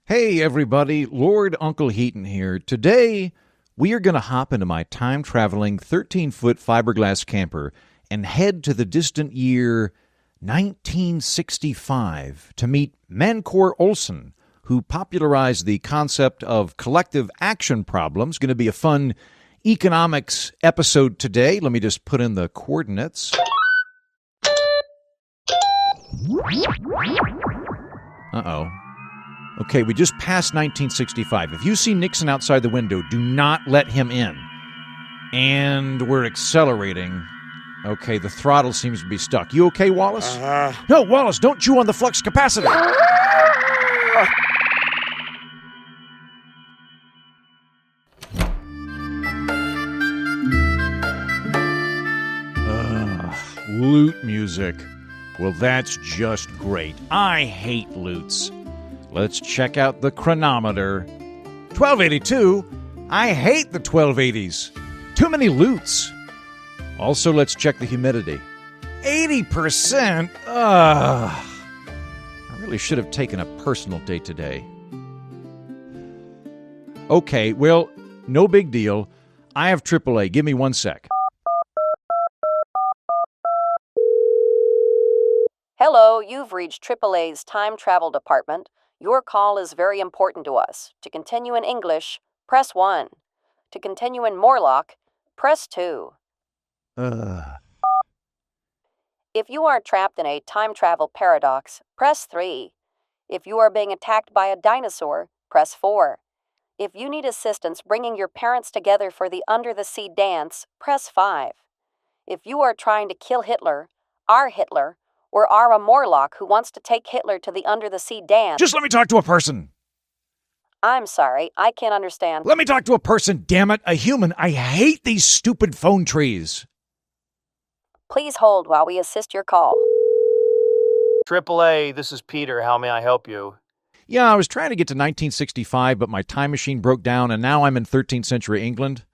Hey everybody, Lord Uncle Heaton here. Today, we are going to hop into my time-traveling 13-foot fiberglass camper and head to the distant year 1965 to meet Mancor Olson, who popularized the concept of collective action problems. Going to be a fun economics episode today. Let me just put in the coordinates. Uh-oh. Okay, we just passed 1965. If you see Nixon outside the window, do not let him in. And we're accelerating. Okay, the throttle seems to be stuck. You okay, Wallace? No, Wallace, don't chew on the flux capacitor. Lute music. Well, that's just great. I hate lutes. Let's check out the chronometer. 1282? I hate the 1280s. Too many lutes. Also, let's check the humidity. 80%? I really should have taken a personal day today. Okay, well, no big deal. I have AAA. Give me 1 sec. Hello, you've reached AAA's Time Travel Department. Your call is very important to us. To continue in English, press 1. To continue in Morlock, press 2. If you are trapped in a time travel paradox, press 3. If you are being attacked by a dinosaur, press 4. If you need assistance bringing your parents together for the Under the Sea dance, press 5. If you are trying to kill Hitler, or are a Morlock who wants to take Hitler to the Under the Sea dance... Just let me talk to a person. I'm sorry, I can't understand. Let me talk to a person, damn it, a human. I hate these stupid phone trees. Please hold while we assist your call. AAA, this is Peter. How may I help you? Yeah, I was trying to get to 1965, but my time machine broke down, and now I'm in 13th century England.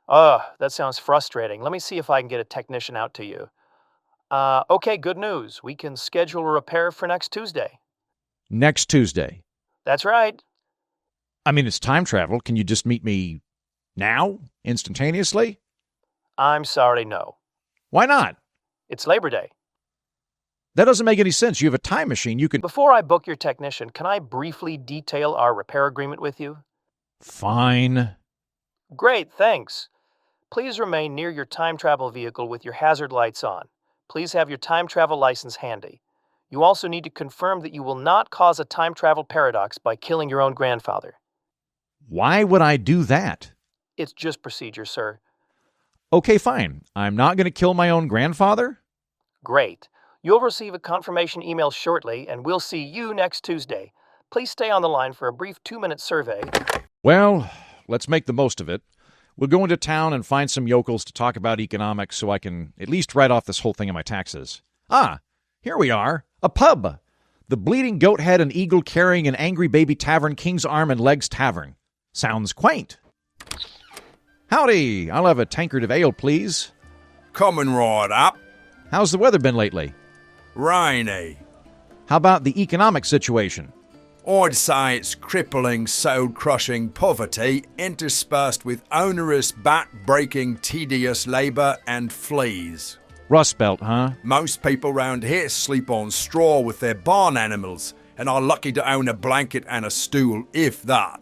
That sounds frustrating. Let me see if I can get a technician out to you. Okay, good news. We can schedule a repair for next Tuesday. Next Tuesday? That's right. I mean, it's time travel. Can you just meet me now? Instantaneously? I'm sorry, no. Why not? It's Labor Day. That doesn't make any sense. You have a time machine. You can... Before I book your technician, can I briefly detail our repair agreement with you? Fine. Great, thanks. Please remain near your time travel vehicle with your hazard lights on. Please have your time travel license handy. You also need to confirm that you will not cause a time travel paradox by killing your own grandfather. Why would I do that? It's just procedure, sir. Okay, fine. I'm not going to kill my own grandfather? Great. You'll receive a confirmation email shortly, and we'll see you next Tuesday. Please stay on the line for a brief 2-minute survey. Well, let's make the most of it. We'll go into town and find some yokels to talk about economics so I can at least write off this whole thing on my taxes. Ah, here we are. A pub. The Bleeding Goat Head and Eagle Carrying an Angry Baby Tavern, King's Arm and Legs Tavern. Sounds quaint. Howdy. I'll have a tankard of ale, please. Coming right up. How's the weather been lately? Rainy. How about the economic situation? I'd say it's crippling, soul-crushing poverty interspersed with onerous, back-breaking, tedious labour and fleas. Rust Belt, huh? Most people round here sleep on straw with their barn animals and are lucky to own a blanket and a stool, if that.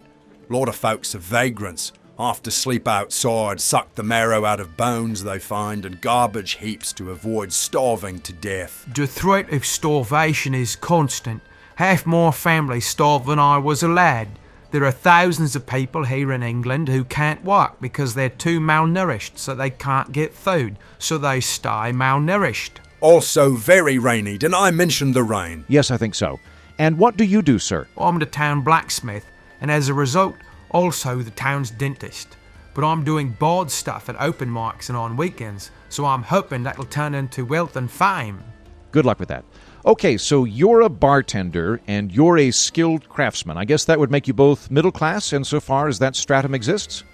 A lot of folks are vagrants, have to sleep outside, suck the marrow out of bones they find and garbage heaps to avoid starving to death. The threat of starvation is constant. Half more families starve than I was a lad. There are thousands of people here in England who can't work because they're too malnourished, so they can't get food, so they stay malnourished. Also very rainy. Didn't I mention the rain? Yes, I think so. And what do you do, sir? I'm the town blacksmith, and as a result, also the town's dentist. But I'm doing board stuff at open mics and on weekends, so I'm hoping that'll turn into wealth and fame. Good luck with that. Okay, so you're a bartender and you're a skilled craftsman. I guess that would make you both middle class insofar as that stratum exists?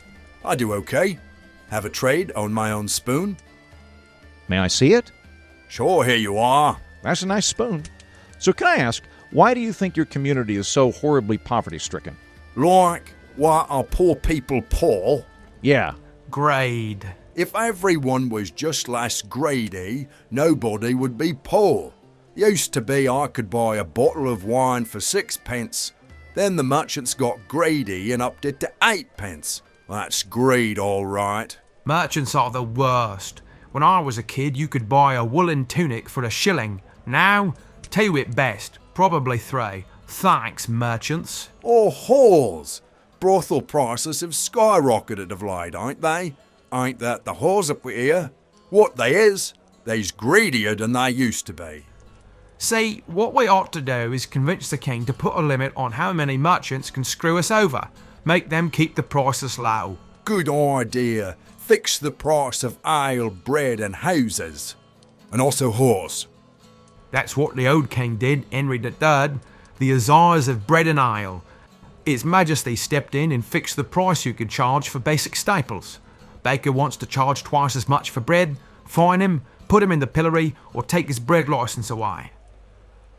I do okay. Have a trade, own my own spoon. May I see it? Sure, here you are. That's a nice spoon. So can I ask, Why do you think your community is so horribly poverty-stricken? Like, why are poor people poor? Yeah. Grade. If everyone was just less greedy, nobody would be poor. Used to be I could buy a bottle of wine for 6p. Then the merchants got greedy and upped it to 8p. That's greed, all right. Merchants are the worst. When I was a kid, you could buy a woolen tunic for $1. Now, 2 at best, probably 3. Thanks, merchants. Or whores. Brothel prices have skyrocketed of late, ain't they? Ain't that the whores up here? What they is, they's greedier than they used to be. See, what we ought to do is convince the king to put a limit on how many merchants can screw us over. Make them keep the prices low. Good idea. Fix the price of ale, bread and houses. And also horse. That's what the old king did, Henry III, the Azars of bread and ale. His Majesty stepped in and fixed the price you could charge for basic staples. Baker wants to charge twice as much for bread, fine him, put him in the pillory, or take his bread licence away.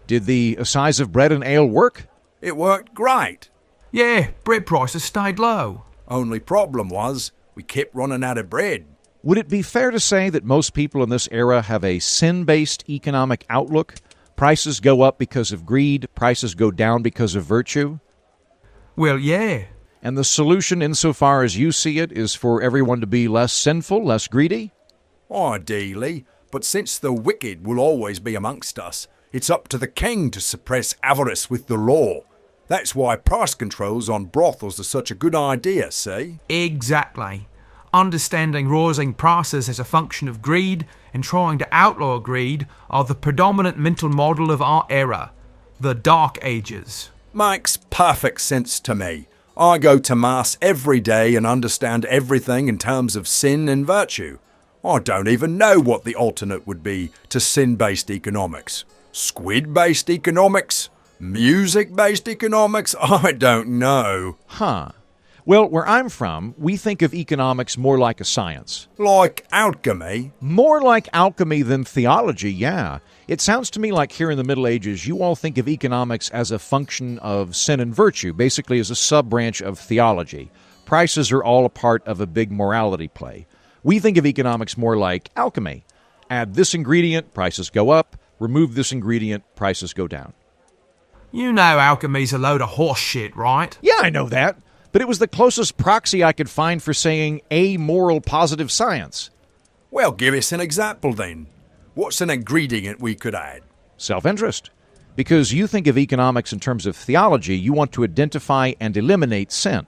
Did the size of bread and ale work? It worked great. Yeah, bread prices stayed low. Only problem was, we kept running out of bread. Would it be fair to say that most people in this era have a sin-based economic outlook? Prices go up because of greed, prices go down because of virtue? Well, yeah. And the solution, insofar as you see it, is for everyone to be less sinful, less greedy? Ideally, but since the wicked will always be amongst us, it's up to the king to suppress avarice with the law. That's why price controls on brothels are such a good idea, see? Exactly. Understanding rising prices as a function of greed and trying to outlaw greed are the predominant mental model of our era, the Dark Ages. Makes perfect sense to me. I go to Mass every day and understand everything in terms of sin and virtue. I don't even know what the alternate would be to sin-based economics. Squid-based economics? Music-based economics? I don't know. Huh. Well, where I'm from, we think of economics more like a science. Like alchemy? More like alchemy than theology, yeah. It sounds to me like here in the Middle Ages, you all think of economics as a function of sin and virtue, basically as a sub-branch of theology. Prices are all a part of a big morality play. We think of economics more like alchemy. Add this ingredient, prices go up. Remove this ingredient, prices go down. You know alchemy's a load of horse shit, right? Yeah, I know that. But it was the closest proxy I could find for saying amoral positive science. Well, give us an example then. What's an ingredient we could add? Self-interest. Because you think of economics in terms of theology, you want to identify and eliminate sin.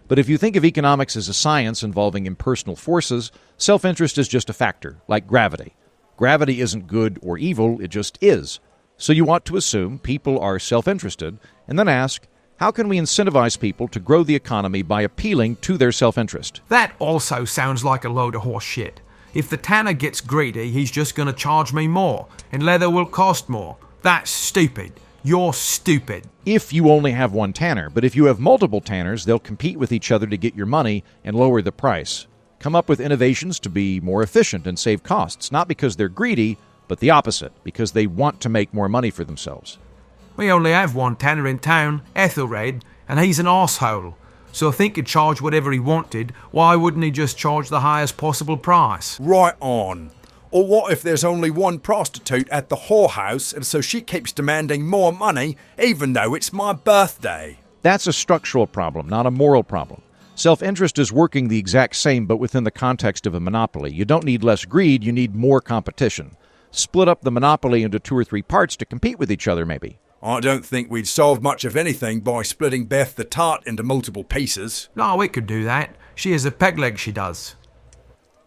But if you think of economics as a science involving impersonal forces, self-interest is just a factor, like gravity. Gravity isn't good or evil, it just is. So you want to assume people are self-interested, and then ask, how can we incentivize people to grow the economy by appealing to their self-interest? That also sounds like a load of horse shit. If the tanner gets greedy, he's just going to charge me more, and leather will cost more. That's stupid. You're stupid. If you only have one tanner, but if you have multiple tanners, they'll compete with each other to get your money and lower the price. Come up with innovations to be more efficient and save costs, not because they're greedy, but the opposite, because they want to make more money for themselves. We only have one tanner in town, Ethelred, and he's an arsehole. So if he could charge whatever he wanted, why wouldn't he just charge the highest possible price? Right on. Or what if there's only one prostitute at the whorehouse, and so she keeps demanding more money, even though it's my birthday? That's a structural problem, not a moral problem. Self-interest is working the exact same, but within the context of a monopoly. You don't need less greed, you need more competition. Split up the monopoly into 2 or 3 parts to compete with each other, maybe. I don't think we'd solve much of anything by splitting Beth the tart into multiple pieces. No, we could do that. She has a peg leg, she does.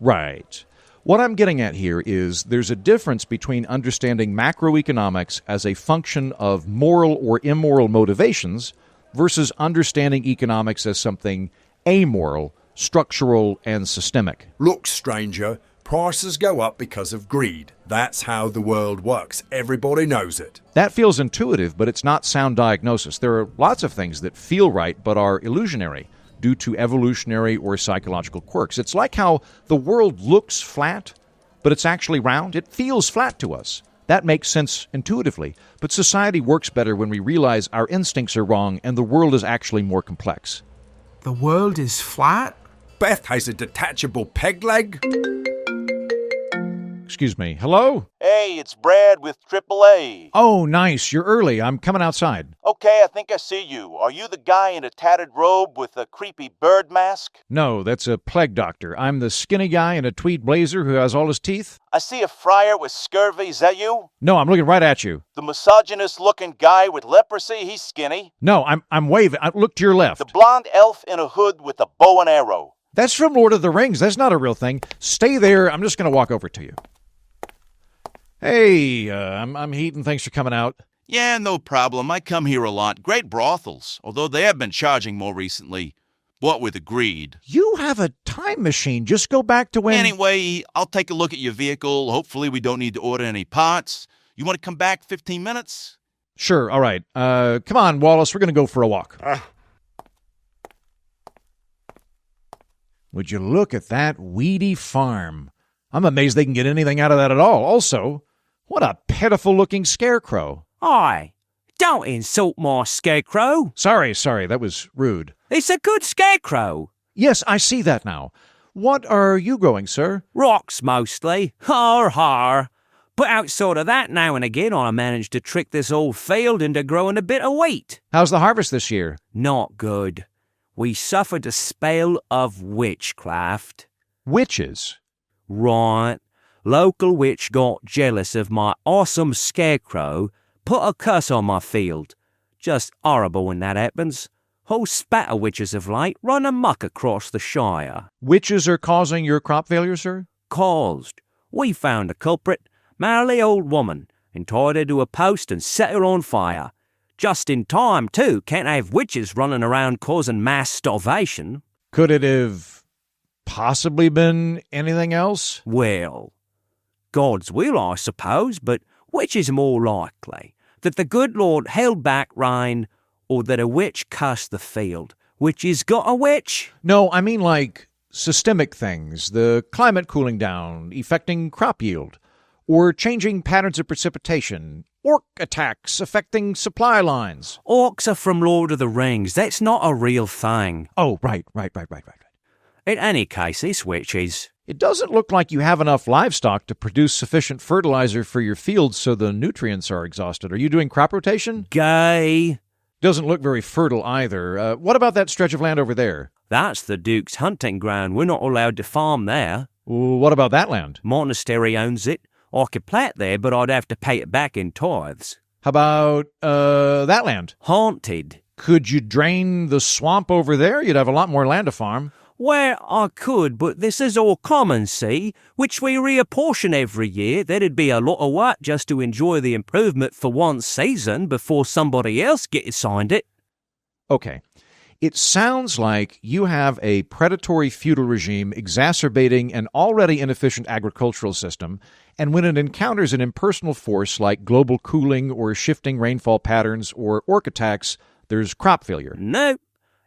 Right. What I'm getting at here is there's a difference between understanding macroeconomics as a function of moral or immoral motivations versus understanding economics as something amoral, structural, and systemic. Look, stranger, prices go up because of greed. That's how the world works. Everybody knows it. That feels intuitive, but it's not sound diagnosis. There are lots of things that feel right but are illusionary due to evolutionary or psychological quirks. It's like how the world looks flat, but it's actually round. It feels flat to us, That makes sense intuitively, but society works better when we realize our instincts are wrong and the world is actually more complex. The world is flat? Beth has a detachable peg leg. Excuse me. Hello? Hey, it's Brad with AAA. Oh, nice. You're early. I'm coming outside. Okay, I think I see you. Are you the guy in a tattered robe with a creepy bird mask? No, that's a plague doctor. I'm the skinny guy in a tweed blazer who has all his teeth. I see a friar with scurvy. Is that you? No, I'm looking right at you. The misogynist-looking guy with leprosy, he's skinny. No, I'm waving. Look to your left. The blonde elf in a hood with a bow and arrow. That's from Lord of the Rings. That's not a real thing. Stay there. I'm just going to walk over to you. Hey, I'm Heaton. Thanks for coming out. Yeah, no problem. I come here a lot. Great brothels, although they have been charging more recently. What with the greed. You have a time machine. Just go back to when... Anyway, I'll take a look at your vehicle. Hopefully we don't need to order any parts. You want to come back 15 minutes? Sure, all right. Come on, Wallace. We're going to go for a walk. Would you look at that weedy farm? I'm amazed they can get anything out of that at all. Also, what a pitiful-looking scarecrow. Aye, don't insult my scarecrow. Sorry, that was rude. It's a good scarecrow. Yes, I see that now. What are you growing, sir? Rocks mostly. Har har. But outside of that, now and again, I manage to trick this old field into growing a bit of wheat. How's the harvest this year? Not good. We suffered a spell of witchcraft. Witches? Right. Local witch got jealous of my awesome scarecrow, put a curse on my field. Just horrible when that happens. Whole spat of witches of late run amok across the shire. Witches are causing your crop failure, sir? Caused. We found a culprit, marry old woman, and tied her to a post and set her on fire. Just in time, too. Can't have witches running around causing mass starvation. Could it have possibly been anything else? Well, God's will, I suppose, but which is more likely? That the good Lord held back rain, or that a witch cursed the field? Which has got a witch? No, I mean like systemic things, the climate cooling down, affecting crop yield, or changing patterns of precipitation, orc attacks affecting supply lines. Orcs are from Lord of the Rings. That's not a real thing. Oh, right. In any case, this witch is... It doesn't look like you have enough livestock to produce sufficient fertilizer for your fields so the nutrients are exhausted. Are you doing crop rotation? Gay. Doesn't look very fertile either. What about that stretch of land over there? That's the Duke's hunting ground. We're not allowed to farm there. What about that land? Monastery owns it. I could plant there, but I'd have to pay it back in tithes. How about, that land? Haunted. Could you drain the swamp over there? You'd have a lot more land to farm. Well, I could, but this is all common, see, which we reapportion every year. That'd be a lot of work just to enjoy the improvement for one season before somebody else gets assigned it. Okay. It sounds like you have a predatory feudal regime exacerbating an already inefficient agricultural system, and when it encounters an impersonal force like global cooling or shifting rainfall patterns or orc attacks, there's crop failure. No,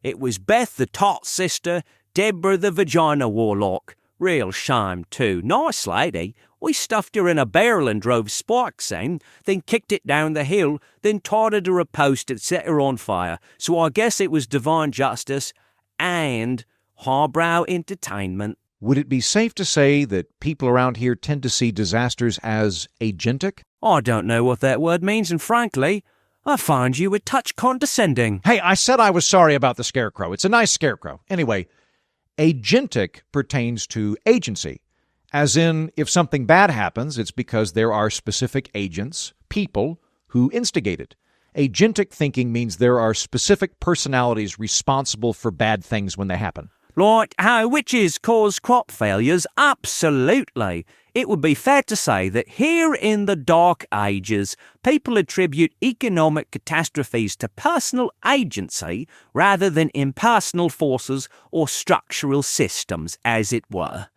it was Beth the tot sister, Deborah the vagina warlock. Real shame, too. Nice lady. We stuffed her in a barrel and drove spikes in, then kicked it down the hill, then tied her to a post and set her on fire. So I guess it was divine justice and highbrow entertainment. Would it be safe to say that people around here tend to see disasters as agentic? I don't know what that word means, and frankly, I find you a touch condescending. Hey, I said I was sorry about the scarecrow. It's a nice scarecrow. Anyway, agentic pertains to agency. As in, if something bad happens, it's because there are specific agents, people, who instigate it. Agentic thinking means there are specific personalities responsible for bad things when they happen. Like how witches cause crop failures? Absolutely. It would be fair to say that here in the Dark Ages, people attribute economic catastrophes to personal agency rather than impersonal forces or structural systems, as it were.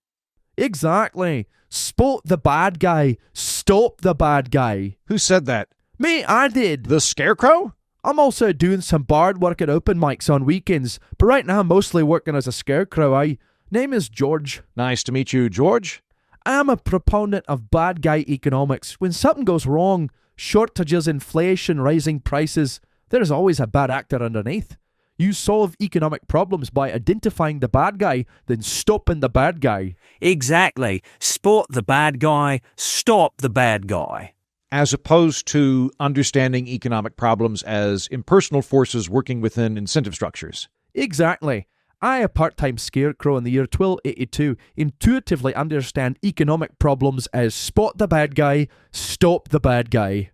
Exactly. Spot the bad guy. Stop the bad guy. Who said that? Me, I did. The scarecrow? I'm also doing some bard work at open mics on weekends, but right now I'm mostly working as a scarecrow. Name is George. Nice to meet you, George. I'm a proponent of bad guy economics. When something goes wrong, shortages, inflation, rising prices, there's always a bad actor underneath. You solve economic problems by identifying the bad guy, then stopping the bad guy. Exactly. Spot the bad guy, stop the bad guy. As opposed to understanding economic problems as impersonal forces working within incentive structures. Exactly. I, a part-time scarecrow in the year 1282, intuitively understand economic problems as spot the bad guy, stop the bad guy.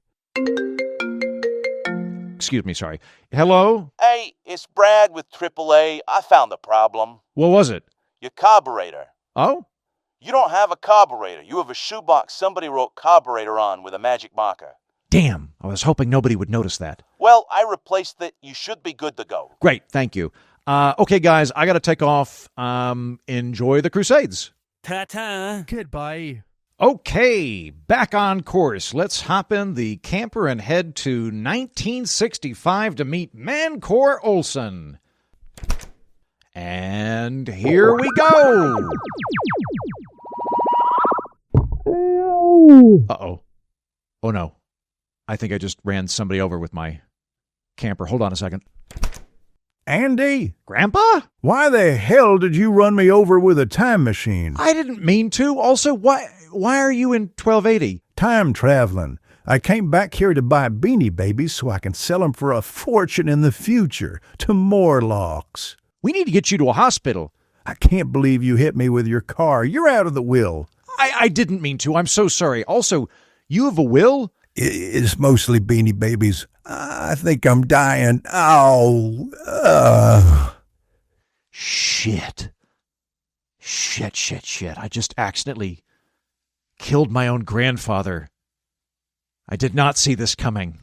Excuse me, sorry. Hello? Hey, it's Brad with AAA. I found the problem. What was it? Your carburetor. Oh? You don't have a carburetor. You have a shoebox somebody wrote carburetor on with a magic marker. Damn, I was hoping nobody would notice that. Well, I replaced it. You should be good to go. Great, thank you. Okay, guys, I gotta take off. Enjoy the Crusades. Ta-ta. Goodbye. Okay, back on course. Let's hop in the camper and head to 1965 to meet Mancor Olson. And here we go. Uh-oh. Oh, no. I think I just ran somebody over with my camper. Hold on a second. Andy? Grandpa? Why the hell did you run me over with a time machine? I didn't mean to. Also, why are you in 1280? Time traveling. I came back here to buy Beanie Babies so I can sell them for a fortune in the future to Morlocks. We need to get you to a hospital. I can't believe you hit me with your car. You're out of the will. I didn't mean to. I'm so sorry. Also, you have a will? It's mostly Beanie Babies. I think I'm dying. Ow. Shit. I just accidentally killed my own grandfather. I did not see this coming.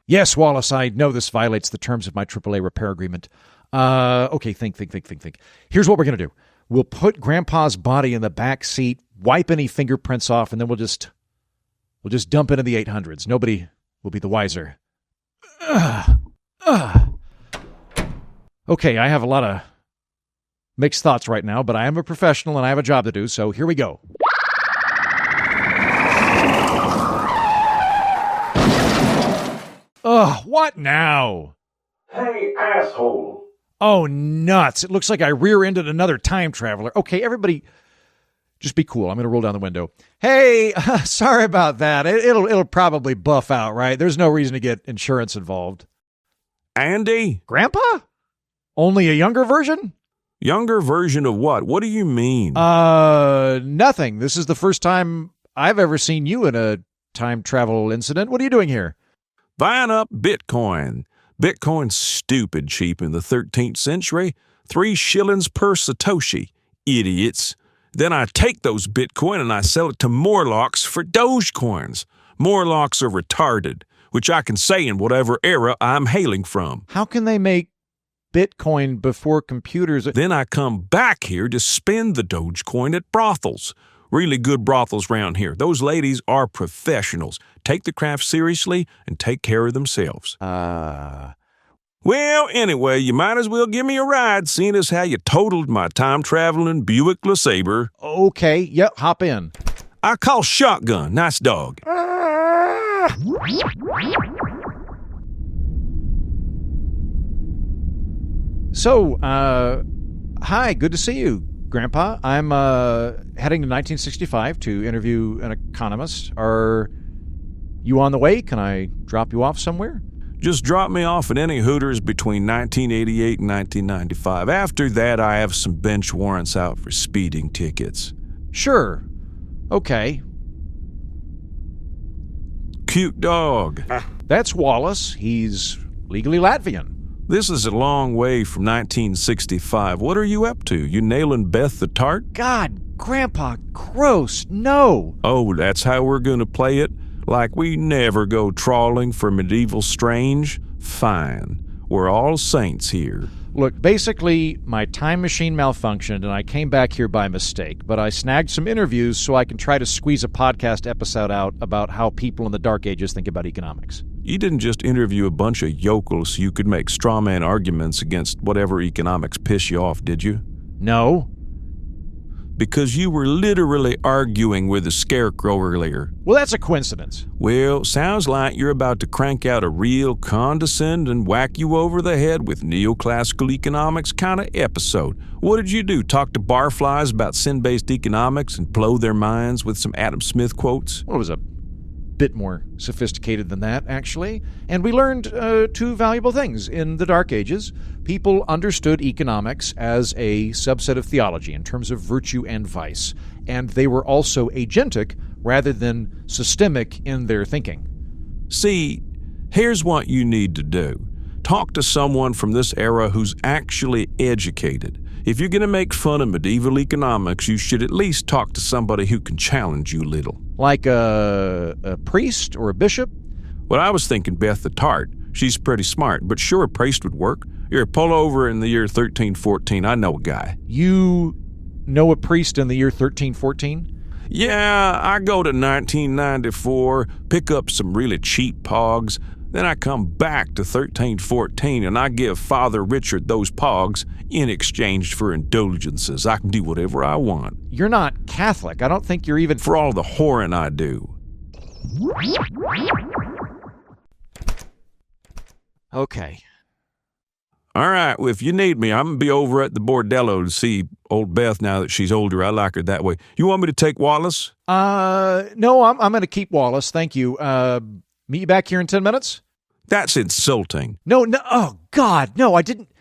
Yes, Wallace, I know this violates the terms of my AAA repair agreement. Okay, think. Here's what we're going to do. We'll put Grandpa's body in the back seat, wipe any fingerprints off, and then we'll just dump into the 800s. Nobody will be the wiser. Okay, I have a lot of mixed thoughts right now, but I am a professional and I have a job to do, so here we go. What now? Hey, asshole. Oh, nuts. It looks like I rear-ended another time traveler. Okay, everybody, just be cool. I'm going to roll down the window. Hey, sorry about that. It'll probably buff out, right? There's no reason to get insurance involved. Andy? Grandpa? Only a younger version? Younger version of what? What do you mean? Nothing. This is the first time I've ever seen you in a time travel incident. What are you doing here? Buying up Bitcoin. Bitcoin's stupid cheap in the 13th century. 3 shillings per Satoshi. Idiots. Then I take those Bitcoin and I sell it to Morlocks for Dogecoins. Morlocks are retarded, which I can say in whatever era I'm hailing from. How can they make Bitcoin before computers? Then I come back here to spend the Dogecoin at brothels. Really good brothels round here. Those ladies are professionals. Take the craft seriously and take care of themselves. Well, anyway, you might as well give me a ride, seeing as how you totaled my time-traveling Buick LeSabre. Okay, yep, hop in. I call shotgun. Nice dog. So, hi, good to see you, Grandpa. I'm heading to 1965 to interview an economist. Are you on the way? Can I drop you off somewhere? Just drop me off at any Hooters between 1988 and 1995. After that, I have some bench warrants out for speeding tickets. Sure. Okay. Cute dog. That's Wallace. He's legally Latvian. This is a long way from 1965. What are you up to? You nailing Beth the Tart? God, Grandpa, gross. No. Oh, that's how we're going to play it? Like we never go trawling for medieval strange? Fine. We're all saints here. Look, basically, my time machine malfunctioned and I came back here by mistake, but I snagged some interviews so I can try to squeeze a podcast episode out about how people in the Dark Ages think about economics. You didn't just interview a bunch of yokels so you could make straw man arguments against whatever economics piss you off, did you? No. because you were literally arguing with a scarecrow earlier. Well, that's a coincidence. Well, sounds like you're about to crank out a real condescend and whack you over the head with neoclassical economics kind of episode. What did you do, talk to barflies about sin-based economics and blow their minds with some Adam Smith quotes? Well, it was a bit more sophisticated than that, actually. And we learned two valuable things. In the Dark Ages, people understood economics as a subset of theology in terms of virtue and vice. And they were also agentic rather than systemic in their thinking. See, here's what you need to do. Talk to someone from this era who's actually educated. If you're going to make fun of medieval economics, you should at least talk to somebody who can challenge you a little. Like a priest or a bishop? Well, I was thinking Beth the Tart. She's pretty smart, but sure, a priest would work. Here, pull over in the year 1314. I know a guy. You know a priest in the year 1314? Yeah, I go to 1994, pick up some really cheap pogs, then I come back to 1314 and I give Father Richard those pogs in exchange for indulgences. I can do whatever I want. You're not Catholic. I don't think you're even... For all the whoring I do. Okay. All right, well, if you need me, I'm going to be over at the bordello to see old Beth now that she's older. I like her that way. You want me to take Wallace? No, I'm going to keep Wallace. Thank you. Meet you back here in 10 minutes? That's insulting. No, oh, God, no, I didn't.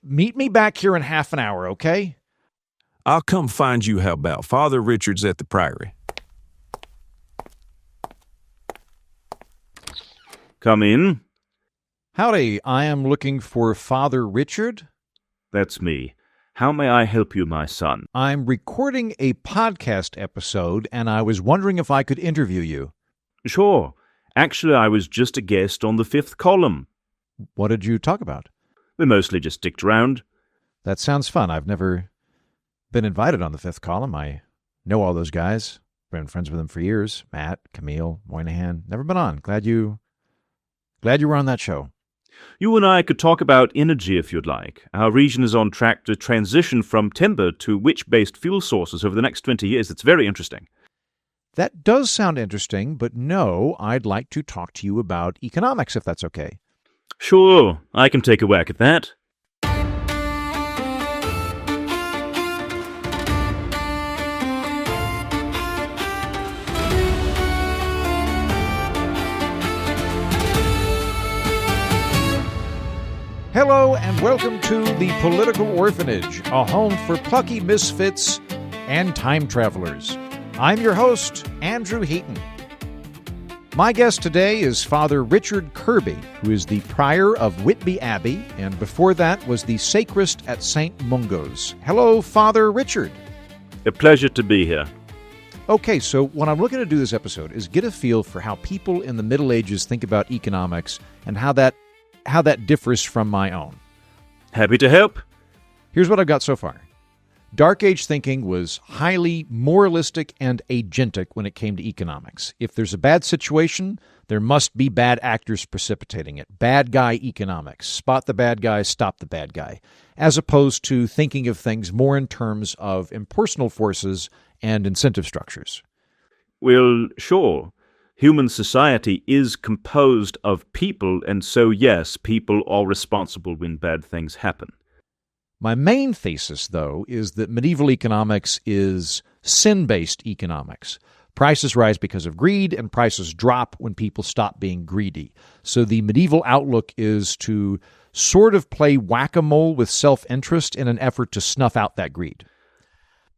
Meet me back here in half an hour, okay? I'll come find you, how about? Father Richard's at the Priory. Come in. Howdy, I am looking for Father Richard. That's me. How may I help you, my son? I'm recording a podcast episode, and I was wondering if I could interview you. Sure. Actually, I was just a guest on the 5th column. What did you talk about? We mostly just sticked around. That sounds fun. I've never been invited on the 5th column. I know all those guys. Been friends with them for years. Matt, Camille, Moynihan. Never been on. Glad you were on that show. You and I could talk about energy if you'd like. Our region is on track to transition from timber to witch-based fuel sources over the next 20 years. It's very interesting. That does sound interesting, but no, I'd like to talk to you about economics, if that's okay. Sure, I can take a whack at that. Hello and welcome to the Political Orphanage, a home for plucky misfits and time travelers. I'm your host, Andrew Heaton. My guest today is Father Richard Kirby, who is the prior of Whitby Abbey, and before that was the sacrist at St. Mungo's. Hello, Father Richard. A pleasure to be here. Okay, so what I'm looking to do this episode is get a feel for how people in the Middle Ages think about economics and how that differs from my own. Happy to help. Here's what I've got so far. Dark Age thinking was highly moralistic and agentic when it came to economics. If there's a bad situation, there must be bad actors precipitating it. Bad guy economics. Spot the bad guy, stop the bad guy. As opposed to thinking of things more in terms of impersonal forces and incentive structures. Well, sure. Human society is composed of people, and so yes, people are responsible when bad things happen. My main thesis, though, is that medieval economics is sin-based economics. Prices rise because of greed, and prices drop when people stop being greedy. So the medieval outlook is to sort of play whack-a-mole with self-interest in an effort to snuff out that greed.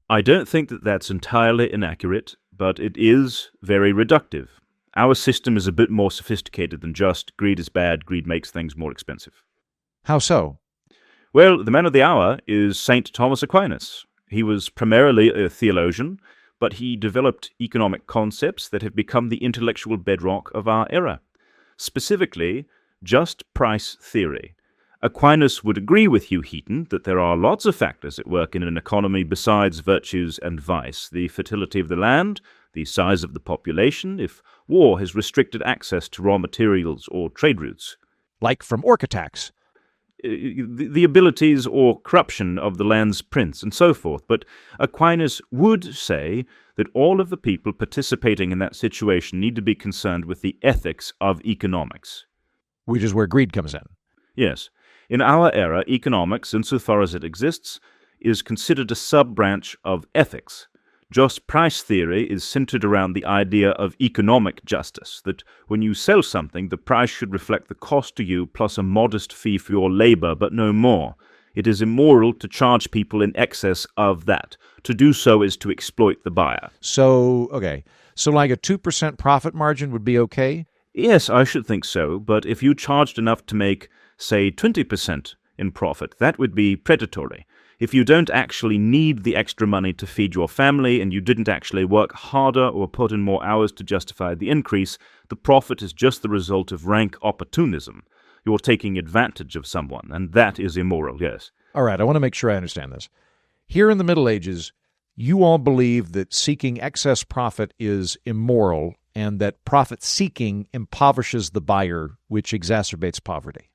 I don't think that that's entirely inaccurate, but it is very reductive. Our system is a bit more sophisticated than just greed is bad, greed makes things more expensive. How so? Well, the man of the hour is St. Thomas Aquinas. He was primarily a theologian, but he developed economic concepts that have become the intellectual bedrock of our era. Specifically, just price theory. Aquinas would agree with you, Heaton, that there are lots of factors at work in an economy besides virtues and vice. The fertility of the land, the size of the population, if war has restricted access to raw materials or trade routes. Like from orc attacks. the abilities or corruption of the land's prince, and so forth. But Aquinas would say that all of the people participating in that situation need to be concerned with the ethics of economics. Which is where greed comes in. Yes. In our era, economics, insofar as it exists, is considered a sub-branch of ethics. Just price theory is centered around the idea of economic justice, that when you sell something, the price should reflect the cost to you plus a modest fee for your labor, but no more. It is immoral to charge people in excess of that. To do so is to exploit the buyer. So like a 2% profit margin would be okay? Yes, I should think so, but if you charged enough to make, say, 20% in profit, that would be predatory. If you don't actually need the extra money to feed your family and you didn't actually work harder or put in more hours to justify the increase, the profit is just the result of rank opportunism. You're taking advantage of someone, and that is immoral, yes. All right, I want to make sure I understand this. Here in the Middle Ages, you all believe that seeking excess profit is immoral and that profit-seeking impoverishes the buyer, which exacerbates poverty.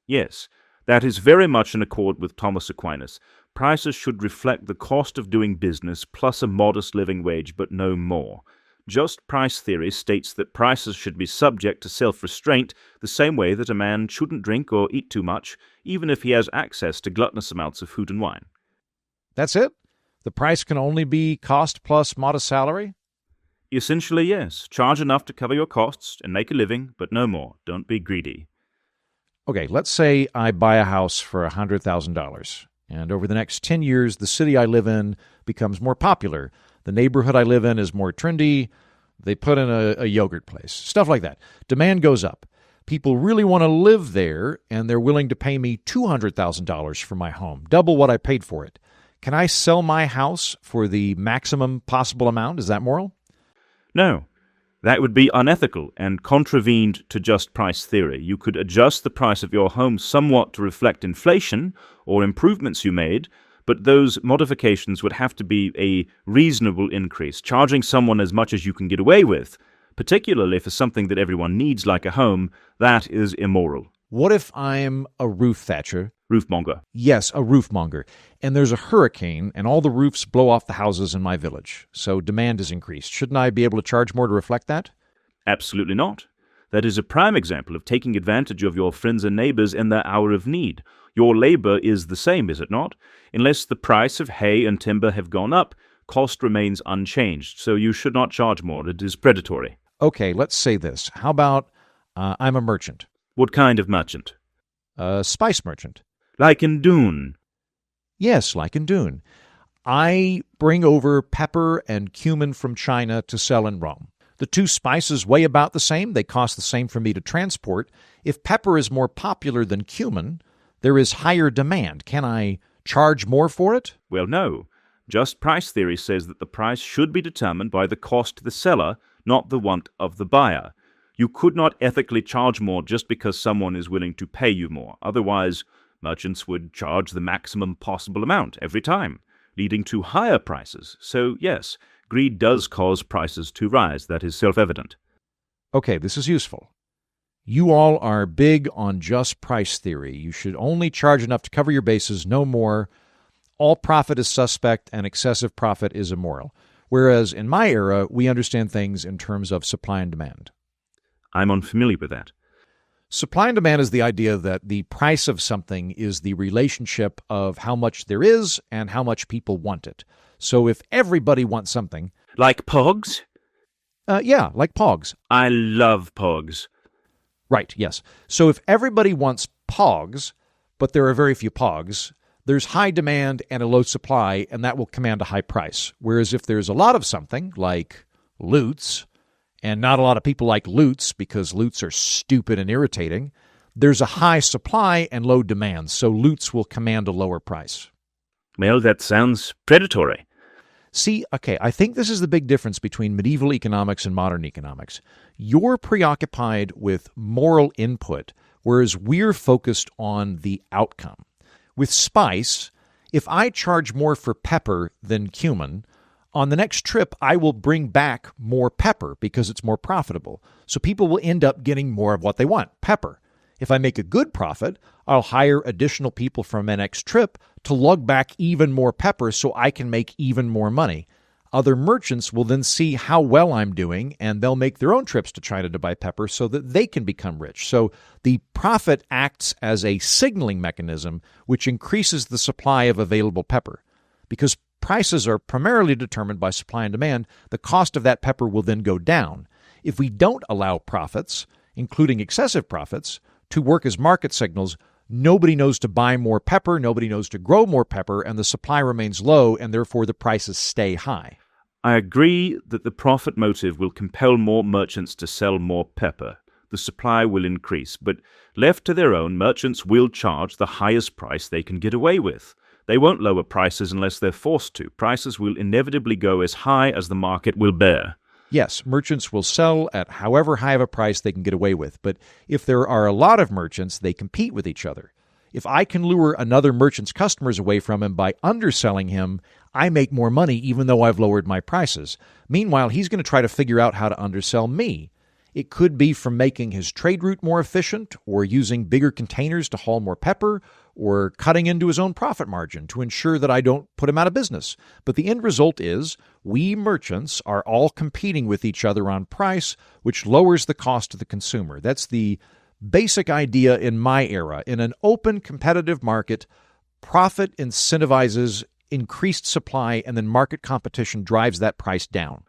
Yes, that is very much in accord with Thomas Aquinas. Prices should reflect the cost of doing business plus a modest living wage, but no more. Just price theory states that prices should be subject to self-restraint the same way that a man shouldn't drink or eat too much, even if he has access to gluttonous amounts of food and wine. That's it? The price can only be cost plus modest salary? Essentially, yes. Charge enough to cover your costs and make a living, but no more. Don't be greedy. Okay, let's say I buy a house for $100,000, and over the next 10 years, the city I live in becomes more popular. The neighborhood I live in is more trendy. They put in a yogurt place, stuff like that. Demand goes up. People really want to live there, and they're willing to pay me $200,000 for my home, double what I paid for it. Can I sell my house for the maximum possible amount? Is that moral? No. That would be unethical and contravened to just price theory. You could adjust the price of your home somewhat to reflect inflation or improvements you made, but those modifications would have to be a reasonable increase, charging someone as much as you can get away with, particularly for something that everyone needs like a home. That is immoral. What if I'm a roof thatcher? Roofmonger. Yes, a roofmonger. And there's a hurricane, and all the roofs blow off the houses in my village. So demand is increased. Shouldn't I be able to charge more to reflect that? Absolutely not. That is a prime example of taking advantage of your friends and neighbors in their hour of need. Your labor is the same, is it not? Unless the price of hay and timber have gone up, cost remains unchanged, so you should not charge more. It is predatory. Okay, let's say this. How about I'm a merchant? What kind of merchant? A spice merchant. Like in Dune. Yes, like in Dune. I bring over pepper and cumin from China to sell in Rome. The two spices weigh about the same. They cost the same for me to transport. If pepper is more popular than cumin, there is higher demand. Can I charge more for it? Well, no. Just price theory says that the price should be determined by the cost to the seller, not the want of the buyer. You could not ethically charge more just because someone is willing to pay you more. Otherwise, merchants would charge the maximum possible amount every time, leading to higher prices. So, yes, greed does cause prices to rise. That is self-evident. Okay, this is useful. You all are big on just price theory. You should only charge enough to cover your bases, no more. All profit is suspect and excessive profit is immoral. Whereas in my era, we understand things in terms of supply and demand. I'm unfamiliar with that. Supply and demand is the idea that the price of something is the relationship of how much there is and how much people want it. So if everybody wants something... Like Pogs? Yeah, like Pogs. I love Pogs. Right, yes. So if everybody wants Pogs, but there are very few Pogs, there's high demand and a low supply, and that will command a high price. Whereas if there's a lot of something, like lutes, and not a lot of people like lutes because lutes are stupid and irritating, there's a high supply and low demand, so lutes will command a lower price. Well, that sounds predatory. See, okay, I think this is the big difference between medieval economics and modern economics. You're preoccupied with moral input, whereas we're focused on the outcome. With spice, if I charge more for pepper than cumin, on the next trip, I will bring back more pepper because it's more profitable. So people will end up getting more of what they want, pepper. If I make a good profit, I'll hire additional people from my next trip to lug back even more pepper so I can make even more money. Other merchants will then see how well I'm doing, and they'll make their own trips to China to buy pepper so that they can become rich. So the profit acts as a signaling mechanism which increases the supply of available pepper. Because prices are primarily determined by supply and demand, the cost of that pepper will then go down. If we don't allow profits, including excessive profits, to work as market signals, nobody knows to buy more pepper, nobody knows to grow more pepper, and the supply remains low, and therefore the prices stay high. I agree that the profit motive will compel more merchants to sell more pepper. The supply will increase, but left to their own, merchants will charge the highest price they can get away with. They won't lower prices unless they're forced to. Prices will inevitably go as high as the market will bear. Yes, merchants will sell at however high of a price they can get away with, but if there are a lot of merchants, they compete with each other. If I can lure another merchant's customers away from him by underselling him, I make more money even though I've lowered my prices. Meanwhile, he's going to try to figure out how to undersell me. It could be from making his trade route more efficient, or using bigger containers to haul more pepper, or cutting into his own profit margin to ensure that I don't put him out of business. But the end result is we merchants are all competing with each other on price, which lowers the cost to the consumer. That's the basic idea in my era. In an open, competitive market, profit incentivizes increased supply, and then market competition drives that price down.